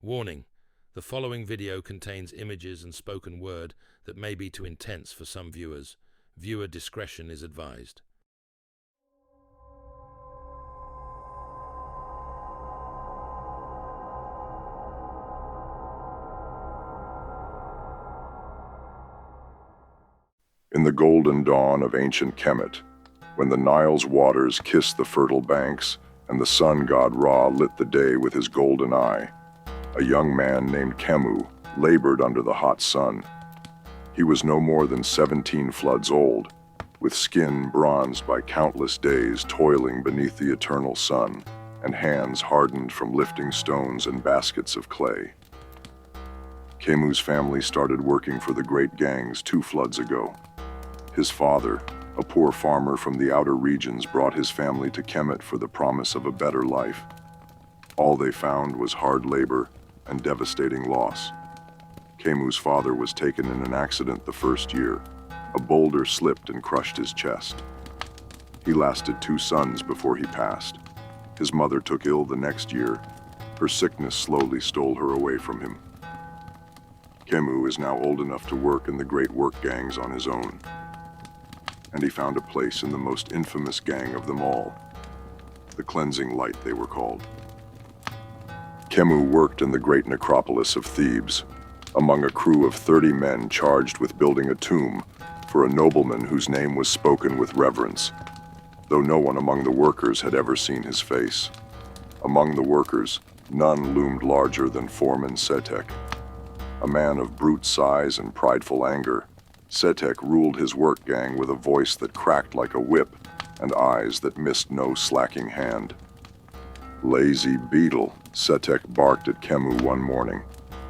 Warning: the following video contains images and spoken word that may be too intense for some viewers. Viewer discretion is advised. In the golden dawn of ancient Kemet, when the Nile's waters kissed the fertile banks and the sun god Ra lit the day with his golden eye, a young man named Khemu labored under the hot sun. He was no more than 17 floods old, with skin bronzed by countless days toiling beneath the eternal sun, and hands hardened from lifting stones and baskets of clay. Khemu's family started working for the great gangs 2 floods ago. His father, a poor farmer from the outer regions, brought his family to Kemet for the promise of a better life. All they found was hard labor and devastating loss. Khemu's father was taken in an accident the first year. A boulder slipped and crushed his chest. He lasted 2 sons before he passed. His mother took ill the next year. Her sickness slowly stole her away from him. Khemu is now old enough to work in the great work gangs on his own. And he found a place in the most infamous gang of them all. The Cleansing Light, they were called. Khemu worked in the great necropolis of Thebes, among a crew of 30 men charged with building a tomb for a nobleman whose name was spoken with reverence, though no one among the workers had ever seen his face. Among the workers, none loomed larger than Foreman Setek. A man of brute size and prideful anger, Setek ruled his work gang with a voice that cracked like a whip and eyes that missed no slacking hand. "Lazy beetle," Setek barked at Khemu one morning,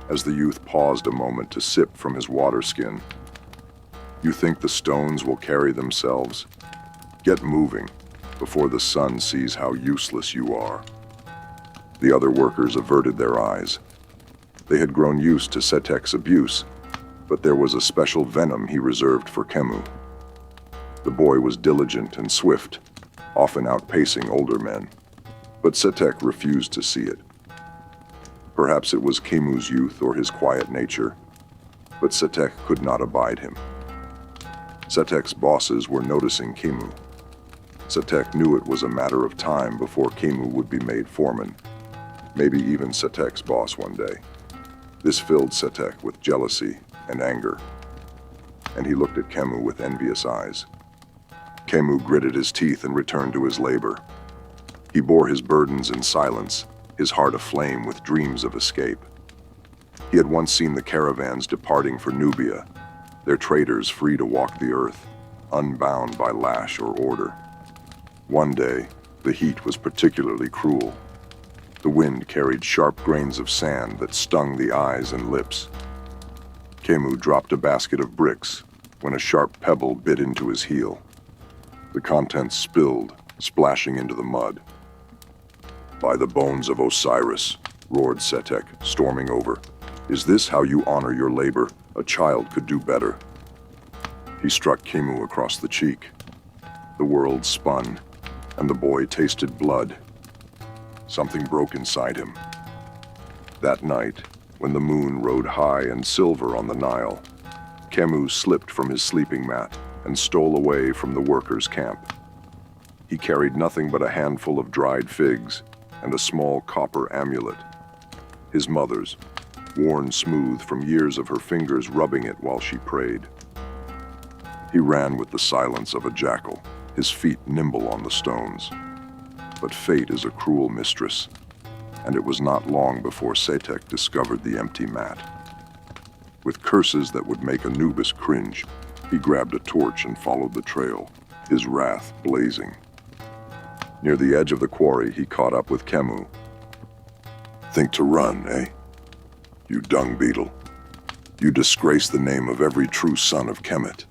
as the youth paused a moment to sip from his water skin. "You think the stones will carry themselves? Get moving, before the sun sees how useless you are." The other workers averted their eyes. They had grown used to Setek's abuse, but there was a special venom he reserved for Khemu. The boy was diligent and swift, often outpacing older men, but Setek refused to see it. Perhaps it was Khemu's youth or his quiet nature, but Setek could not abide him. Setek's bosses were noticing Khemu. Setek knew it was a matter of time before Khemu would be made foreman, maybe even Setek's boss one day. This filled Setek with jealousy and anger, and he looked at Khemu with envious eyes. Khemu gritted his teeth and returned to his labor. He bore his burdens in silence, his heart aflame with dreams of escape. He had once seen the caravans departing for Nubia, their traders free to walk the earth, unbound by lash or order. One day, the heat was particularly cruel. The wind carried sharp grains of sand that stung the eyes and lips. Khemu dropped a basket of bricks when a sharp pebble bit into his heel. The contents spilled, splashing into the mud. "By the bones of Osiris," roared Setek, storming over. "Is this how you honor your labor? A child could do better." He struck Khemu across the cheek. The world spun, and the boy tasted blood. Something broke inside him. That night, when the moon rode high and silver on the Nile, Khemu slipped from his sleeping mat and stole away from the workers' camp. He carried nothing but a handful of dried figs and a small copper amulet, his mother's, worn smooth from years of her fingers rubbing it while she prayed. He ran with the silence of a jackal, his feet nimble on the stones. But fate is a cruel mistress, and it was not long before Setek discovered the empty mat. With curses that would make Anubis cringe, he grabbed a torch and followed the trail, his wrath blazing. Near the edge of the quarry, he caught up with Khemu. "Think to run, eh? You dung beetle. You disgrace the name of every true son of Kemet."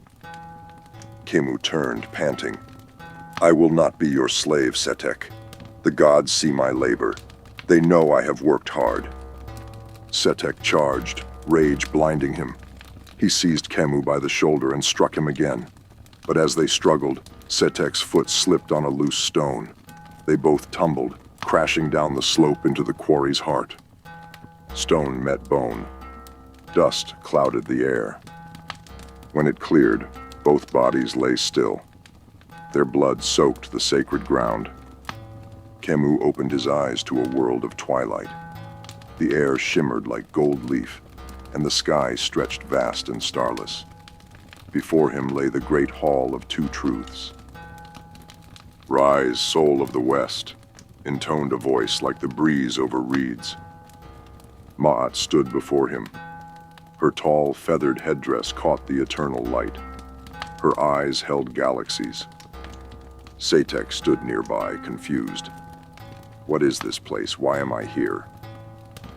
Khemu turned, panting. "I will not be your slave, Setek. The gods see my labor. They know I have worked hard." Setek charged, rage blinding him. He seized Khemu by the shoulder and struck him again. But as they struggled, Setek's foot slipped on a loose stone. They both tumbled, crashing down the slope into the quarry's heart. Stone met bone. Dust clouded the air. When it cleared, both bodies lay still. Their blood soaked the sacred ground. Camus opened his eyes to a world of twilight. The air shimmered like gold leaf, and the sky stretched vast and starless. Before him lay the great hall of two truths. "Rise, soul of the West," intoned a voice like the breeze over reeds. Ma'at stood before him. Her tall, feathered headdress caught the eternal light. Her eyes held galaxies. Satek stood nearby, confused. "What is this place? Why am I here?"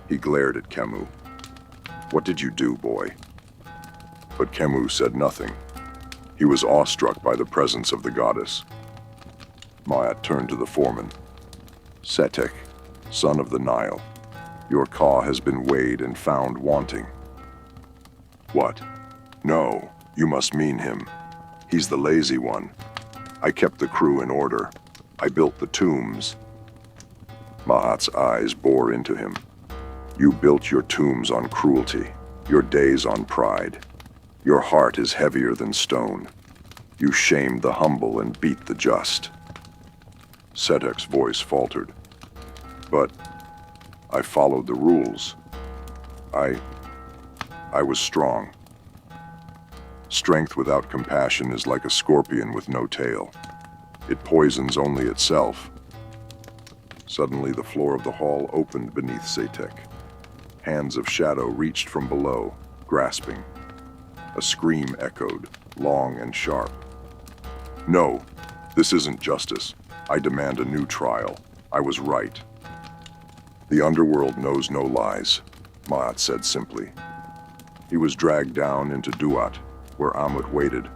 He glared at Camus. "What did you do, boy?" But Camus said nothing. He was awestruck by the presence of the goddess. Ma'at turned to the foreman. "Satek, son of the Nile, your ka has been weighed and found wanting." "What? No, you must mean him. He's the lazy one. I kept the crew in order. I built the tombs." Ma'at's eyes bore into him. "You built your tombs on cruelty, your days on pride. Your heart is heavier than stone. You shamed the humble and beat the just." Setek's voice faltered. "But I followed the rules. I was strong. Strength without compassion is like a scorpion with no tail. It poisons only itself." Suddenly, the floor of the hall opened beneath Satek. Hands of shadow reached from below, grasping. A scream echoed, long and sharp. "No, this isn't justice. I demand a new trial. I was right." "The underworld knows no lies," Ma'at said simply. He was dragged down into Duat, where Amut waited,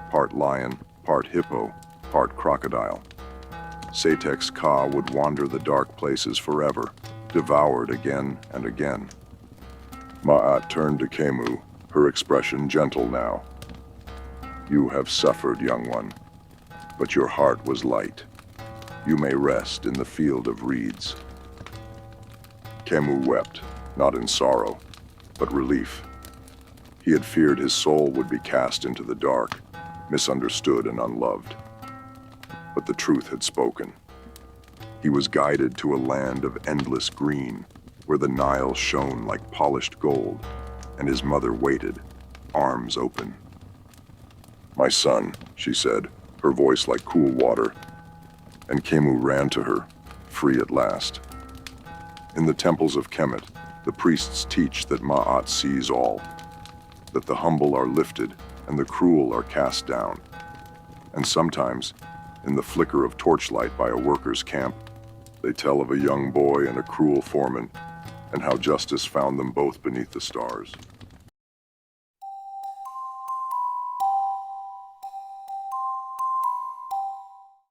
part lion, part hippo, part crocodile. Satek's ka would wander the dark places forever, devoured again and again. Ma'at turned to Camus, her expression gentle now. "You have suffered, young one, but your heart was light. You may rest in the field of reeds." Camus wept, not in sorrow, but relief. He had feared his soul would be cast into the dark, misunderstood and unloved. But the truth had spoken. He was guided to a land of endless green, where the Nile shone like polished gold, and his mother waited, arms open. "My son," she said, her voice like cool water, and Camus ran to her, free at last. In the temples of Kemet, the priests teach that Ma'at sees all, that the humble are lifted and the cruel are cast down. And sometimes, in the flicker of torchlight by a workers' camp, they tell of a young boy and a cruel foreman, and how justice found them both beneath the stars.